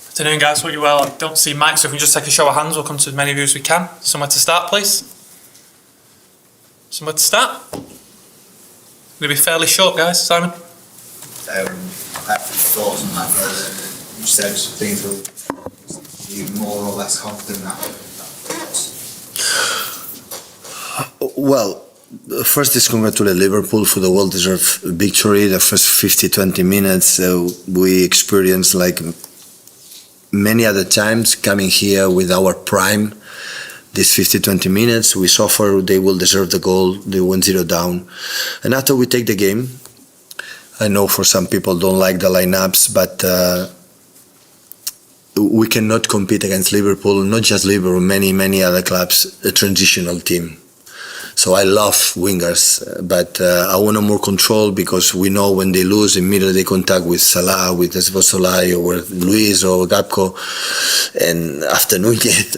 Afternoon, guys. Hope you're well. I don't see Mike, so if we can just take a show of hands, we'll come to as many of you as we can. Somewhere to start, please. Somewhere to start. We'll be fairly short, guys. Simon? Thoughts on that? You said things will be more or less confident now. Well, first is congratulate Liverpool for the well-deserved victory. The first 50-20 minutes we experienced like many other times coming here with our prime. These 50-20 minutes we suffer, they will deserve the goal. They went 0 down. And after we take the game, I know for some people don't like the lineups, but we cannot compete against Liverpool, not just Liverpool, many other clubs, a transitional team. So I love wingers, but I want more control, because we know when they lose, immediately they contact with Salah, with Szoboszlai, or with Luis or Gakpo, and after Nunez,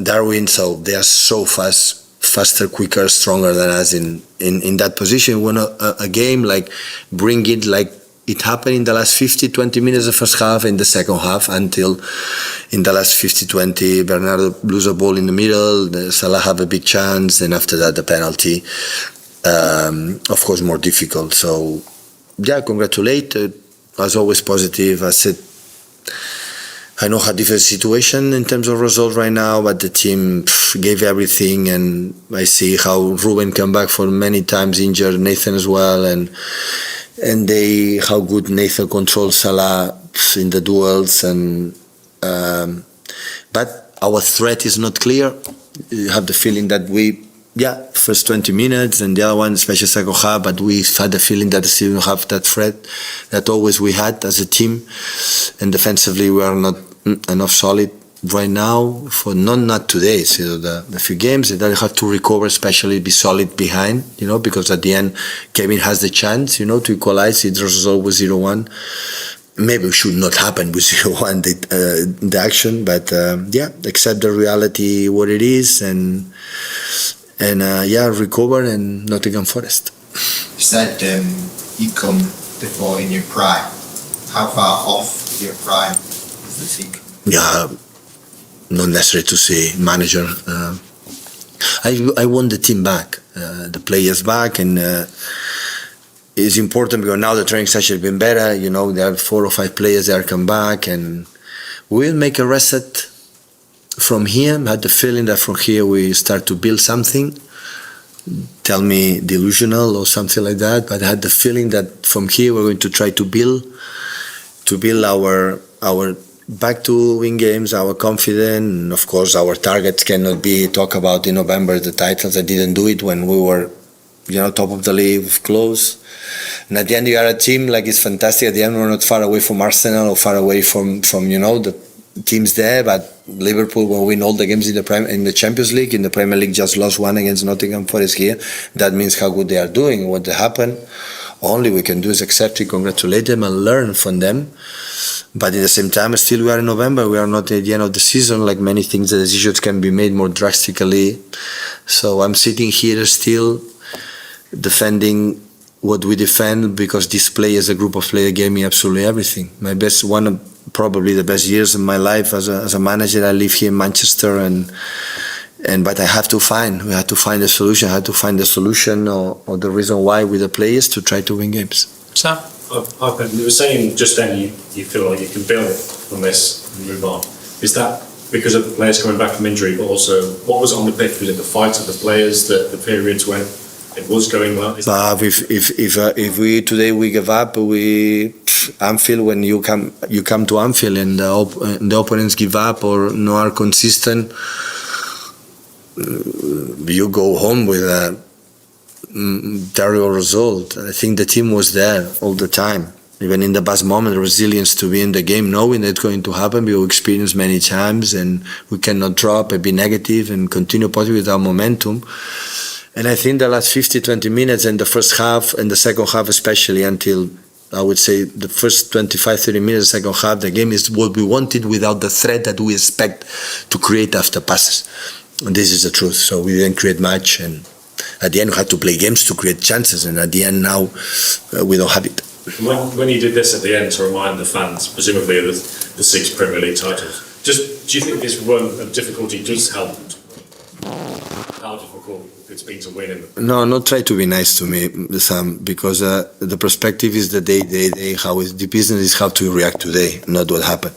Darwin. So they are so faster, quicker, stronger than us in that position. We want a game like bring it like it happened in the last 50-20 minutes of the first half and the second half, until in the last 50-20 Bernardo lose a ball in the middle, Salah have a big chance, and after that the penalty, of course more difficult. So yeah, congratulate, as always positive. I said I know how different situation in terms of result right now, but the team gave everything, and I see how Ruben come back for many times injured, Nathan as well, and how good Nathan controls Salah in the duels, and but our threat is not clear. You have the feeling that first 20 minutes and the other one, especially second half, but we had the feeling that we still have that threat that always we had as a team, and defensively we are not enough solid right now for not today. So the few games that I have to recover, especially be solid behind, because at the end Kevin has the chance, to equalize. It was always 0-1. Maybe it should not happen with 0-1 the action, but accept the reality what it is, and recover, and Nottingham Forest. You said you come before in your prime. How far off your prime is the team? Yeah, not necessary to say manager. I want the team back, the players back, and it's important because now the training session has been better. There are 4 or 5 players that come back, and we'll make a reset from here. I had the feeling that from here we start to build something. Tell me delusional or something like that, but I had the feeling that from here we're going to try to build our back to win games, our confidence. And of course our targets cannot be talk about in November the titles. I didn't do it when we were top of the league, close. And at the end you are a team like it's fantastic. At the end we're not far away from Arsenal or far away from the teams there, but Liverpool will win all the games in the Champions League. In the Premier League just lost one against Nottingham Forest here. That means how good they are doing. What happened, only we can do is accept it, congratulate them and learn from them. But at the same time, still we are in November, we are not at the end of the season. Like many things, the decisions can be made more drastically. So I'm sitting here still defending what we defend, because this play as a group of players gave me absolutely everything. My best, one of probably the best years of my life as a manager. I live here in Manchester, but we had to find a solution. I had to find the solution or the reason why with the players to try to win games. Sam? You were saying just then you feel like you can build from this and move on. Is that because of the players coming back from injury, but also what was on the pitch? Was it the fight of the players, the periods when it was going well? If we today we give up, Anfield, when you come to Anfield and the opponents give up or no are consistent, you go home with a terrible result. I think the team was there all the time, even in the best moment, resilience to be in the game, knowing that it's going to happen. We will experience many times, and we cannot drop and be negative and continue positive with our momentum. And I think the last 50-20 minutes and the first half and the second half especially, until I would say the first 25-30 minutes, second half, the game is what we wanted without the threat that we expect to create after passes. And this is the truth. So we didn't create much, and at the end we had to play games to create chances, and at the end now we don't have it. When you did this at the end to remind the fans, presumably of the 6 Premier League titles, do you think this run of difficulty does help? How difficult it's been to win in? No, not try to be nice to me, Sam, because the perspective is the day, how is the business is how to react today, not what happened.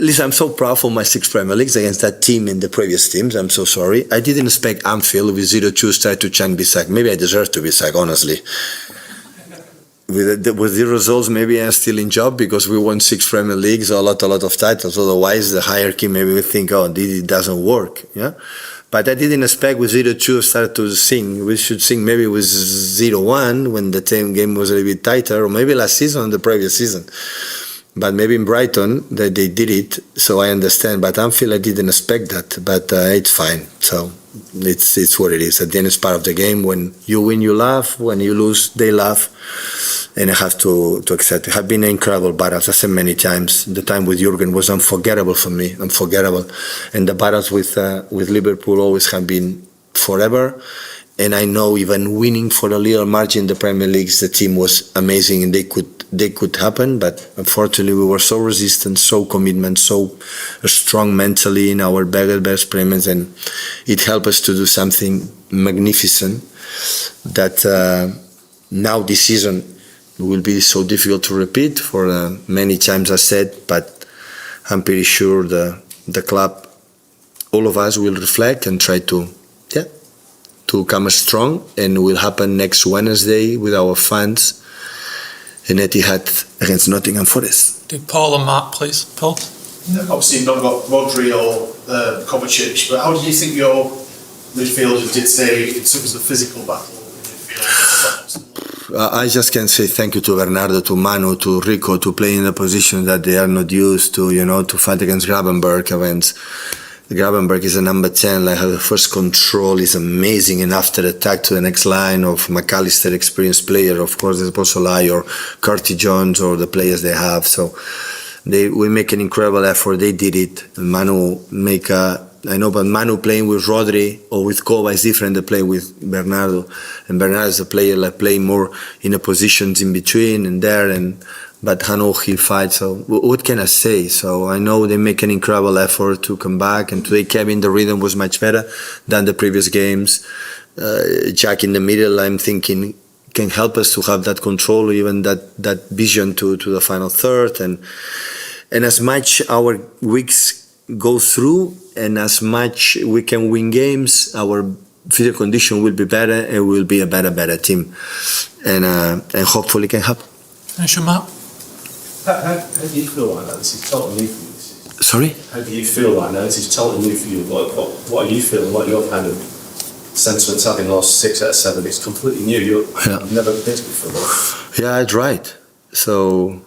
Listen, I'm so proud for my 6 Premier Leagues against that team in the previous teams. I'm so sorry. I didn't expect Anfield with 0-2 start to chance be sacked. Maybe I deserve to be sacked, honestly. With the results, maybe I'm still in job because we won 6 Premier Leagues, a lot of titles. Otherwise, the hierarchy maybe we think, oh, it doesn't work. Yeah, but I didn't expect with 0-2 start to sing. We should sing maybe with 0-1 when the game was a little bit tighter, or maybe last season or the previous season. But maybe in Brighton they did it, so I understand. But Anfield, I didn't expect that. But it's fine. So it's what it is. At the end, it's part of the game. When you win, you laugh. When you lose, they laugh. And I have to accept it. Have been incredible battles. I said many times. The time with Jurgen was unforgettable for me. Unforgettable. And the battles with Liverpool always have been forever. And I know even winning for a little margin in the Premier Leagues, the team was amazing and they could happen. But unfortunately, we were so resistant, so commitment, so strong mentally in our best payments, and it helped us to do something magnificent. That now this season will be so difficult to repeat for many times I said, but I'm pretty sure the club, all of us will reflect and try to come strong, and will happen next Wednesday with our fans in Etihad against Nottingham Forest. Do Paul and Mark, please. Paul? Obviously, you've not got Rodri or Kovacic, but how did you think your midfielders did today in terms of the physical battle in midfield? I just can say thank you to Bernardo, to Manu, to Rico, to play in a position that they are not used to, to fight against Gravenberg. Gravenberg is a number 10, like the first control is amazing, and after attack to the next line of McAllister, experienced player, of course, there's Bosolai or Curtis Jones or the players they have. So we make an incredible effort. They did it. Manu but Manu playing with Rodri or with Kova is different than playing with Bernardo. And Bernardo is a player like playing more in the positions in between and there, but Hano, he fights. So what can I say? So I know they make an incredible effort to come back, and today Kevin, the rhythm was much better than the previous games. Jack in the middle, I'm thinking, can help us to have that control, even that vision to the final third. And as much our weeks go through and as much we can win games, our physical condition will be better and we'll be a better team. And hopefully can happen. Finish your Mark. How do you feel right now? This is totally new for you. Sorry? How do you feel right now? This is totally new for you. What are you feeling? What your kind of sentiments having lost 6 out of 7? It's completely new. You've never been this before. Yeah, that's right. So,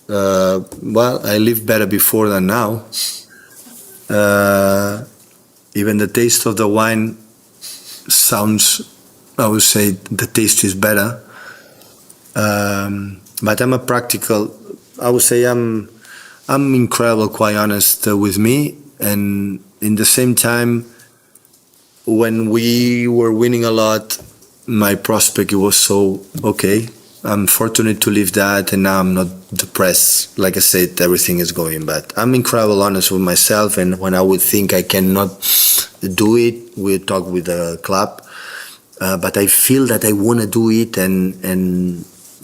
I lived better before than now. Even the taste of the wine sounds, I would say the taste is better. But I'm a practical, I would say I'm incredible, quite honest with me. And in the same time, when we were winning a lot, my prospect was so, okay, I'm fortunate to live that, and now I'm not depressed. Like I said, everything is going bad. I'm incredibly honest with myself, and when I would think I cannot do it, we talk with the club. But I feel that I want to do it, and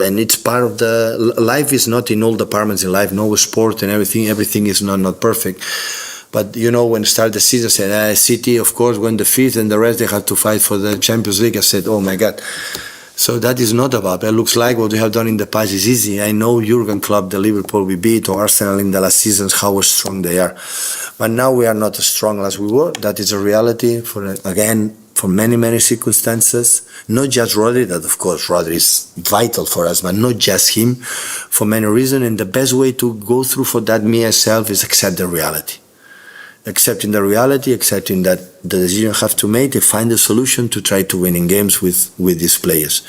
it's part of the life. Is not in all departments in life, no sport and everything is not perfect. But when start the season, I said City, of course, won the 5th, and the rest they have to fight for the Champions League. I said, oh my God. So that is not about. It looks like what we have done in the past is easy. I know Jurgen Klopp, the Liverpool we beat, or Arsenal in the last seasons, how strong they are. But now we are not as strong as we were. That is a reality for many circumstances. Not just Rodri, that of course Rodri is vital for us, but not just him, for many reasons. And the best way to go through for that, me myself, is accept the reality. Accepting the reality, accepting that the decision I have to make, to find a solution to try to win in games with these players.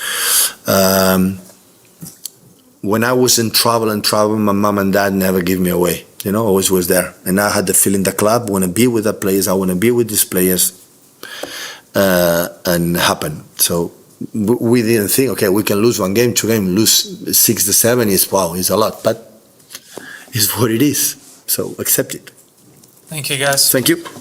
When I was in trouble, my mom and dad never give me away. Always was there. And I had the feeling the club want to be with the players, I want to be with these players, and happen. So we didn't think, okay, we can lose 1 game, 2 games, lose 6 to 7 is wow, is a lot, but it's what it is. So accept it. Thank you, guys. Thank you.